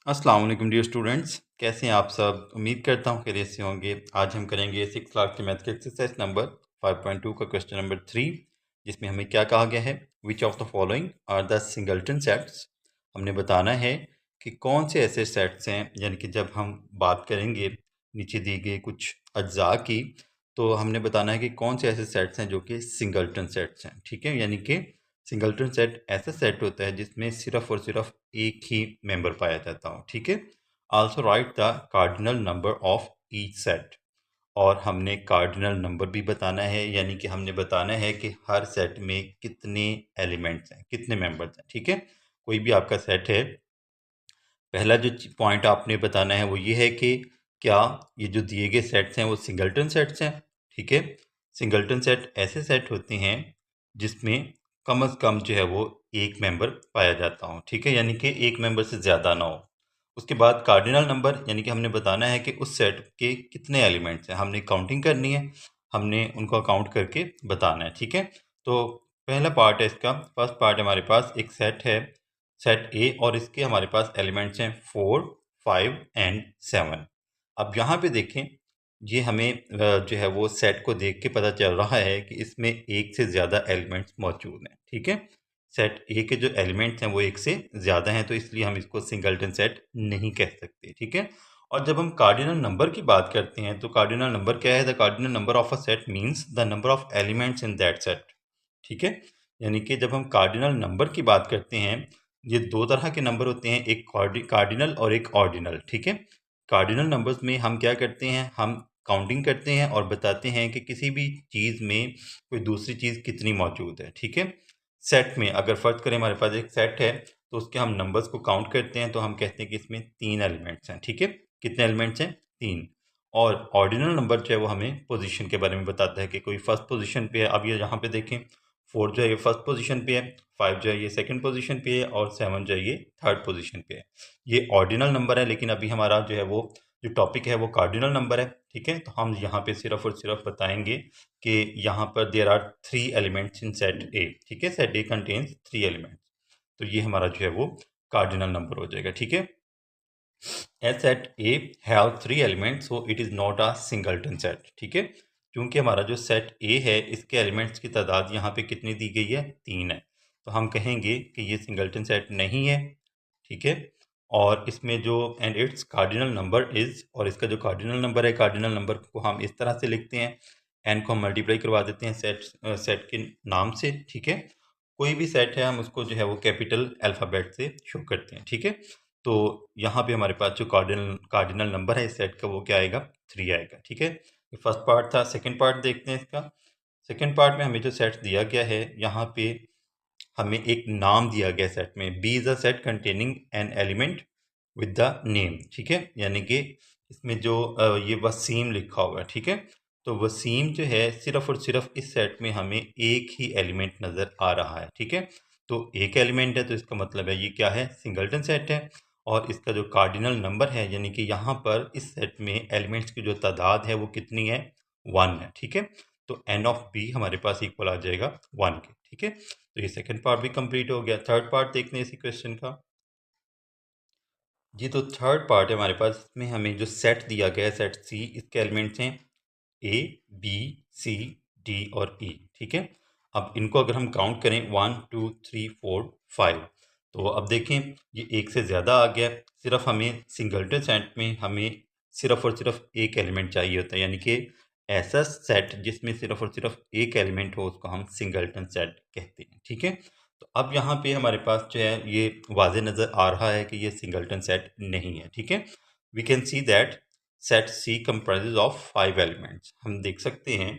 अस्सलाम वालेकुम dear students, कैसे हैं आप सब। उम्मीद करता हूँ खैरियत से होंगे। आज हम करेंगे 6 क्लास के मैथ के एक्सरसाइज नंबर 5.2 का क्वेश्चन नंबर 3, जिसमें हमें क्या कहा गया है, which of the following are the singleton sets. हमने बताना है कि कौन से ऐसे सेट्स हैं, यानी कि जब हम बात करेंगे नीचे दिए गए कुछ अज्जा की, तो हमने बताना है कि कौन से ऐसे सेट्स हैं जो कि सिंगल्टन सेट्स हैं। ठीक है, यानी कि सिंगल्टन सेट ऐसा सेट होता है जिसमें सिर्फ और सिर्फ एक ही मेंबर पाया जाता हो। ठीक है, also right the cardinal number of each set. और हमने कार्डिनल नंबर भी बताना है, यानी कि हमने बताना है कि हर सेट में कितने एलिमेंट्स हैं, कितने मेंबर्स हैं। ठीक है, कोई भी आपका सेट है, पहला जो पॉइंट आपने बताना है वो ये है कि क्या ये जो दिए गए सेट्स हैं वो सिंगल्टन सेट्स हैं। ठीक है, सिंगल्टन सेट ऐसे सेट होते हैं जिसमें कम से कम जो है वो एक मेंबर पाया जाता हो। ठीक है, यानी कि एक मेंबर से ज़्यादा ना हो। उसके बाद कार्डिनल नंबर, यानी कि हमने बताना है कि उस सेट के कितने एलिमेंट्स हैं, हमने काउंटिंग करनी है, हमने उनको काउंट करके बताना है। ठीक है, तो पहला पार्ट है इसका, फर्स्ट पार्ट हमारे पास एक सेट है, सेट ए, और इसके हमारे पास एलिमेंट्स हैं 4, 5 एंड 7। अब यहाँ पे देखें, ये हमें जो है वो सेट को देख के पता चल रहा है कि इसमें एक से ज़्यादा एलिमेंट्स मौजूद हैं। ठीक है, सेट ए के जो एलिमेंट्स हैं वो एक से ज़्यादा हैं, तो इसलिए हम इसको सिंगल्टन सेट नहीं कह सकते। ठीक है, और जब हम कार्डिनल नंबर की बात करते हैं तो कार्डिनल नंबर क्या है, the cardinal number of a set means the number of elements in that set. ठीक है, यानी कि जब हम कार्डिनल नंबर की बात करते हैं, ये दो तरह के नंबर होते हैं, एक कार्डिनल और एक ऑर्डिनल। ठीक है, कार्डिनल नंबर्स में हम क्या करते हैं, हम काउंटिंग करते हैं और बताते हैं कि किसी भी चीज़ में कोई दूसरी चीज़ कितनी मौजूद है। ठीक है, सेट में अगर फ़र्ज़ करें हमारे पास एक सेट है, तो उसके हम नंबर्स को काउंट करते हैं, तो हम कहते हैं कि इसमें 3 एलिमेंट्स हैं। ठीक है, कितने एलिमेंट्स हैं, 3। और ऑर्डिनल नंबर जो है वो हमें पोजीशन के बारे में बताता है कि कोई फर्स्ट पोजीशन पे है। अब ये यहाँ पे देखें, 4 जो है ये फर्स्ट पोजीशन पे है, 5 जो है ये सेकंड पोजीशन पे है, और 7 जो है ये थर्ड पोजीशन पे है। ये ऑर्डिनल नंबर है, लेकिन अभी हमारा जो है वो जो टॉपिक है वो कार्डिनल नंबर है। ठीक है, तो हम यहाँ पे सिर्फ और सिर्फ बताएंगे कि यहाँ पर there are 3 elements in set A. ठीक है, सेट ए कंटेन्स 3 एलिमेंट्स, तो ये हमारा जो है वो कार्डिनल नंबर हो जाएगा। ठीक है, A set A have 3 elements, so it is not a singleton set। ठीक है, क्योंकि हमारा जो सेट A है इसके एलिमेंट्स की तादाद यहाँ पे कितनी दी गई है, 3 है, तो हम कहेंगे कि ये सिंगल्टन सेट नहीं है। ठीक है, और इसमें जो and its cardinal number is, और इसका जो कार्डिनल नंबर है, कार्डिनल नंबर को हम इस तरह से लिखते हैं, एन को हम मल्टीप्लाई करवा देते हैं सेट के नाम से। ठीक है, कोई भी सेट है हम उसको जो है वो कैपिटल अल्फ़ाबेट से शो करते हैं। ठीक है, तो यहाँ पे हमारे पास जो कार्डिनल कार्डिनल नंबर है इस सेट का वो क्या आएगा, 3 आएगा। ठीक है, ये फर्स्ट पार्ट था। सेकंड पार्ट देखते हैं इसका। सेकंड पार्ट में हमें जो सेट दिया गया है, यहाँ पे हमें एक नाम दिया गया सेट में, B is a set containing an element with the name. ठीक है, यानी कि इसमें जो ये वसीम लिखा हुआ है। ठीक है, तो वसीम जो है सिर्फ और सिर्फ इस सेट में हमें एक ही एलिमेंट नज़र आ रहा है। ठीक है, तो एक एलिमेंट है, तो इसका मतलब है ये क्या है, सिंगल्टन सेट है। और इसका जो कार्डिनल नंबर है, यानी कि यहाँ पर इस सेट में एलिमेंट्स की जो तादाद है वो कितनी है, 1 है। ठीक है, तो एन ऑफ बी हमारे पास इक्वल आ जाएगा 1 के। ठीक है, तो ये सेकंड पार्ट भी कंप्लीट हो गया। थर्ड पार्ट देखते हैं इसी क्वेश्चन का। जी, तो थर्ड पार्ट है हमारे पास, इसमें हमें जो सेट दिया गया है, सेट सी, इसके एलिमेंट्स हैं ए, बी, सी, डी और ई। ठीक है, अब इनको अगर हम काउंट करें 1 2 3 4 5, तो अब देखें ये एक से ज़्यादा आ गया। सिर्फ हमें सिंगल्टन सेट में हमें सिर्फ और सिर्फ एक एलिमेंट चाहिए होता है, यानी कि ऐसा सेट जिसमें सिर्फ और सिर्फ एक एलिमेंट हो उसको हम सिंगल्टन सेट कहते हैं। ठीक है, तो अब यहाँ पे हमारे पास जो है ये वाज़े नज़र आ रहा है कि ये सिंगल्टन सेट नहीं है। ठीक है, we can see that set C comprises of 5 elements. हम देख सकते हैं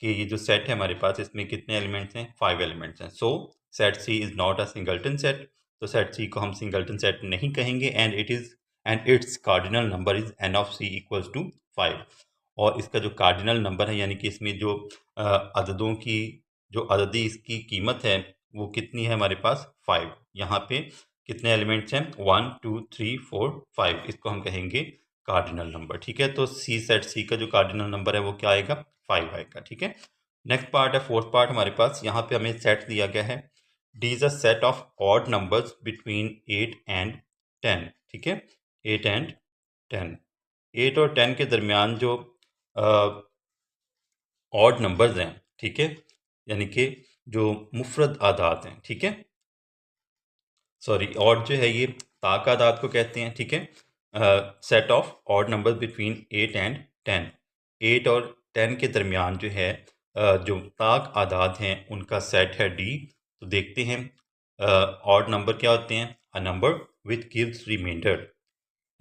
कि ये जो सेट है हमारे पास, इसमें कितने एलिमेंट्स हैं, 5 एलिमेंट्स हैं। So set C is not a singleton set, तो सेट सी को हम सिंगल्टन सेट नहीं कहेंगे। And its cardinal number is n of C equals to 5। और इसका जो कार्डिनल नंबर है, यानी कि इसमें जो अददों की जो अददी इसकी कीमत है वो कितनी है हमारे पास, 5। यहाँ पे कितने एलिमेंट्स हैं, 1 2 3 4 5, इसको हम कहेंगे कार्डिनल नंबर। ठीक है, तो सी सेट सी का जो कार्डिनल नंबर है वो क्या आएगा, 5 आएगा। ठीक है, नेक्स्ट पार्ट है फोर्थ पार्ट हमारे पास। यहाँ पे हमें सेट दिया गया है, D is a set of odd numbers between 8 and 10। ठीक है, 8 एंड 10। 8 और 10 के दरमियान जो ऑड नंबर्स हैं, ठीक है, यानी कि जो मुफरद आदाद हैं, ठीक है, सॉरी, ऑड जो है ये ताक आदाद को कहते हैं, ठीक है। Set of odd numbers between 8 and 10। 8 और 10 के दरमियान जो है जो ताक आदाद हैं उनका सेट है डी। तो देखते हैं ऑड नंबर क्या होते हैं। A number which gives remainder,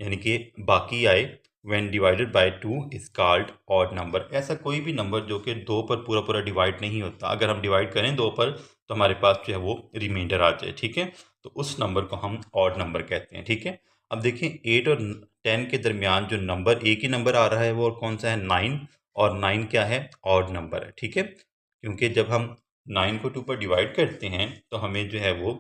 यानी कि बाकी आए, when divided by 2 is called odd number. ऐसा कोई भी नंबर जो कि 2 पर पूरा पूरा डिवाइड नहीं होता, अगर हम डिवाइड करें 2 पर तो हमारे पास जो है वो रिमाइंडर आ जाए, ठीक है, तो उस नंबर को हम ऑड नंबर कहते हैं, ठीक है। अब देखें 8 और 10 के दरमियान जो नंबर एक ही नंबर आ रहा है वो कौन सा है, 9। और 9 क्या है, ऑड नंबर है, ठीक है, क्योंकि जब हम 9 को 2 पर डिवाइड करते हैं तो हमें जो है वो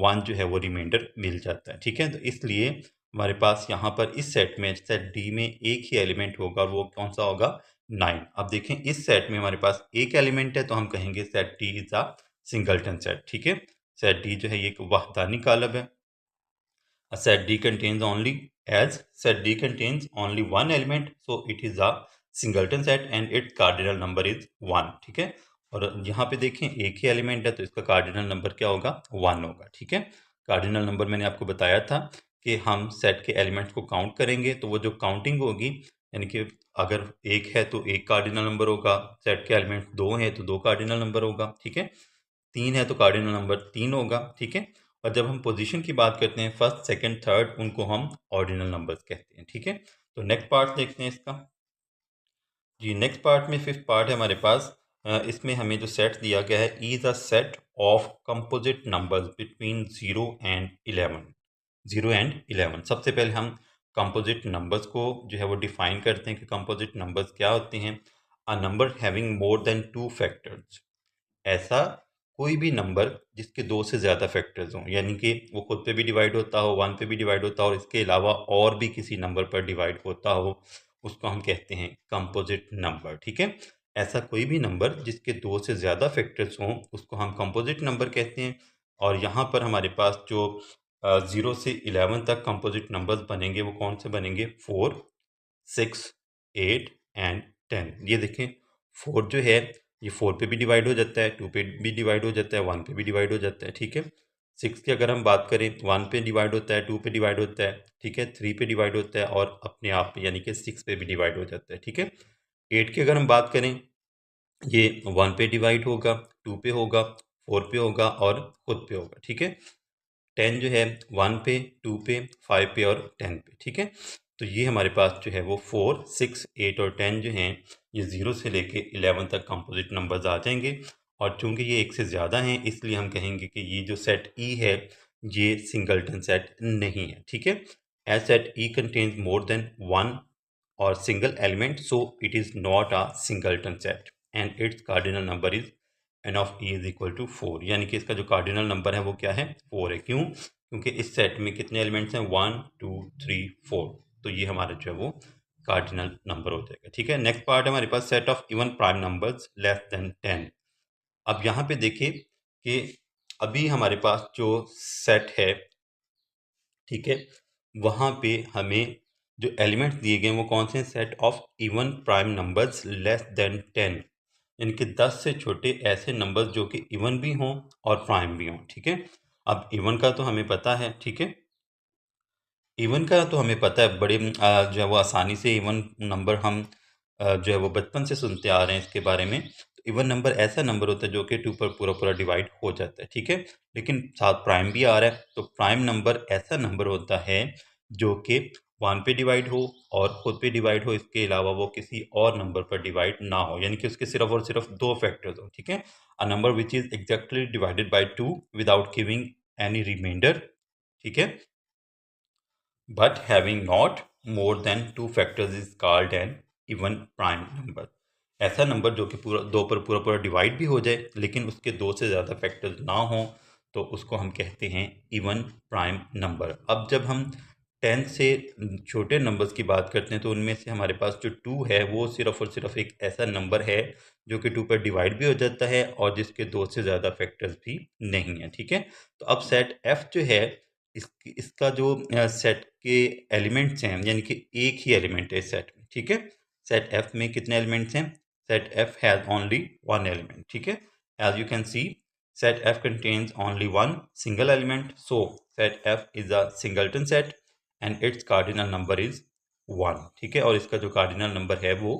1 जो है वो रिमाइंडर मिल जाता है, ठीक है। तो इसलिए हमारे पास यहाँ पर इस सेट में, सेट डी में एक ही एलिमेंट होगा और वो कौन सा होगा, 9। अब देखें इस सेट में हमारे पास एक एलिमेंट है तो हम कहेंगे set D is a singleton set, ठीक है। सेट डी जो है ये एक वहदानी कालब है। A set D contains only, as set D contains only one element, so it is a singleton set and its cardinal number is 1, ठीक है। और यहाँ पे देखें एक ही एलिमेंट है तो इसका कार्डिनल नंबर क्या होगा, 1 होगा, ठीक है। कार्डिनल नंबर मैंने आपको बताया था कि हम सेट के एलिमेंट्स को काउंट करेंगे तो वो जो काउंटिंग होगी, यानी कि अगर एक है तो एक कार्डिनल नंबर होगा, सेट के एलिमेंट 2 हैं तो 2 कार्डिनल नंबर होगा, ठीक है, 3 है तो कार्डिनल नंबर 3 होगा, ठीक है। और जब हम पोजीशन की बात करते हैं, फर्स्ट सेकंड थर्ड, उनको हम ऑर्डिनल नंबर्स कहते हैं, ठीक है। तो नेक्स्ट पार्ट देखते हैं इसका। जी नेक्स्ट पार्ट में फिफ्थ पार्ट है हमारे पास। इसमें हमें जो सेट दिया गया है, is a set of composite numbers between 0 and 11। 0 and 11, सबसे पहले हम कंपोजिट नंबर्स को जो है वो डिफाइन करते हैं कि कंपोजिट नंबर्स क्या होते हैं। A number having more than 2 factors, ऐसा कोई भी नंबर जिसके 2 से ज़्यादा फैक्टर्स हों, यानी कि वो खुद पे भी डिवाइड होता हो, 1 पे भी डिवाइड होता हो और इसके अलावा और भी किसी नंबर पर डिवाइड होता हो, उसको हम कहते हैं कंपोजिट नंबर, ठीक है। ऐसा कोई भी नंबर जिसके 2 से ज़्यादा फैक्टर्स हों उसको हम कंपोजिट नंबर कहते हैं। और यहाँ पर हमारे पास जो 0 से 11 तक कंपोजिट नंबर्स बनेंगे वो कौन से बनेंगे, 4, 6, 8 एंड 10। ये देखें 4 जो है ये 4 पे भी डिवाइड हो जाता है, 2 पे भी डिवाइड हो जाता है, 1 पे भी डिवाइड हो जाता है, ठीक है। 6 की अगर हम बात करें, 1 पे डिवाइड होता है, 2 पे डिवाइड होता है, ठीक है, 3 पे डिवाइड होता है और अपने आप पे यानी कि 6 पे भी डिवाइड हो जाता है, ठीक है। 8 की अगर हम बात करें, ये 1 पे डिवाइड होगा, 2 पे होगा, 4 पे होगा और खुद पे होगा, ठीक है। 10 जो है 1 पे, 2 पे, 5 पे और 10 पे, ठीक है। तो ये हमारे पास जो है वो 4, 6, 8 और 10 जो हैं ये 0 से लेके 11 तक कंपोजिट नंबर्स आ जाएंगे। और चूंकि ये एक से ज़्यादा हैं इसलिए हम कहेंगे कि ये जो सेट ई है ये सिंगलटन सेट नहीं है, ठीक है। As set E contains more than one or single element, so it is not a singleton set and its cardinal number is n of e is equal to 4। यानी कि इसका जो कार्डिनल नंबर है वो क्या है, 4 है। क्यों, क्योंकि इस सेट में कितने एलिमेंट्स हैं, 1 2 3 4, तो ये हमारा जो है वो कार्डिनल नंबर हो जाएगा, ठीक है। नेक्स्ट पार्ट है हमारे पास set of even prime numbers less than 10। अब यहाँ पे देखिए कि अभी हमारे पास जो सेट है, ठीक है, वहाँ पे हमें जो एलिमेंट्स दिए गए हैं वो कौन से हैं, set of even prime numbers less than 10, यानी कि 10 से छोटे ऐसे नंबर्स जो कि इवन भी हों और प्राइम भी हों, ठीक है। अब इवन का तो हमें पता है, ठीक है, इवन का तो हमें पता है, बड़े जो है वो आसानी से इवन नंबर हम जो है वो बचपन से सुनते आ रहे हैं इसके बारे में। तो इवन नंबर ऐसा नंबर होता है जो कि 2 पर पूरा पूरा डिवाइड हो जाता है, ठीक है। लेकिन साथ प्राइम भी आ रहा है, तो प्राइम नंबर ऐसा नंबर होता है जो कि 1 पे डिवाइड हो और खुद पे डिवाइड हो, इसके अलावा वो किसी और नंबर पर डिवाइड ना हो, यानी कि उसके सिर्फ और सिर्फ 2 फैक्टर्स हो, ठीक है। A number which is exactly divided by 2 without giving any remainder, ठीक है, but having not more than 2 factors is called an even prime number। ऐसा नंबर जो कि पूरा 2 पर पूरा पूरा डिवाइड भी हो जाए लेकिन उसके 2 से ज़्यादा फैक्टर्स ना हो तो उसको हम कहते हैं इवन प्राइम नंबर। अब जब हम 10 से छोटे नंबर्स की बात करते हैं तो उनमें से हमारे पास जो 2 है वो सिर्फ और सिर्फ एक ऐसा नंबर है जो कि 2 पर डिवाइड भी हो जाता है और जिसके 2 से ज़्यादा फैक्टर्स भी नहीं है, ठीक है। तो अब सेट एफ जो है इसका जो सेट के एलिमेंट्स हैं, यानी कि एक ही एलिमेंट है इस सेट में, ठीक है। सेट एफ में कितने एलिमेंट्स हैं? Set F has only one element, ठीक है। As you can see, set F contains only one single element, so set F is a singleton set and its cardinal number is 1, ठीक है। और इसका जो कार्डिनल नंबर है वो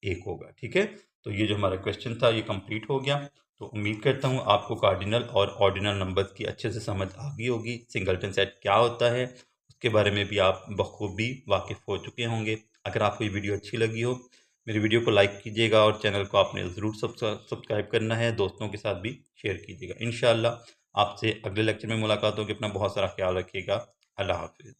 1 होगा, ठीक है। तो ये जो हमारा क्वेश्चन था ये कंप्लीट हो गया। तो उम्मीद करता हूँ आपको कार्डिनल और ऑर्डिनल नंबर्स की अच्छे से समझ आ गई होगी। सिंगल्टन सेट क्या होता है उसके बारे में भी आप बखूबी वाकिफ़ हो चुके होंगे। अगर आपको ये वीडियो अच्छी लगी हो, मेरी वीडियो को लाइक कीजिएगा और चैनल को आपने ज़रूर सब्सक्राइब करना है, दोस्तों के साथ भी शेयर कीजिएगा। इंशाअल्लाह आपसे अगले लेक्चर में मुलाकात होगी। अपना बहुत सारा ख्याल रखिएगा। अल्लाह हाफिज़।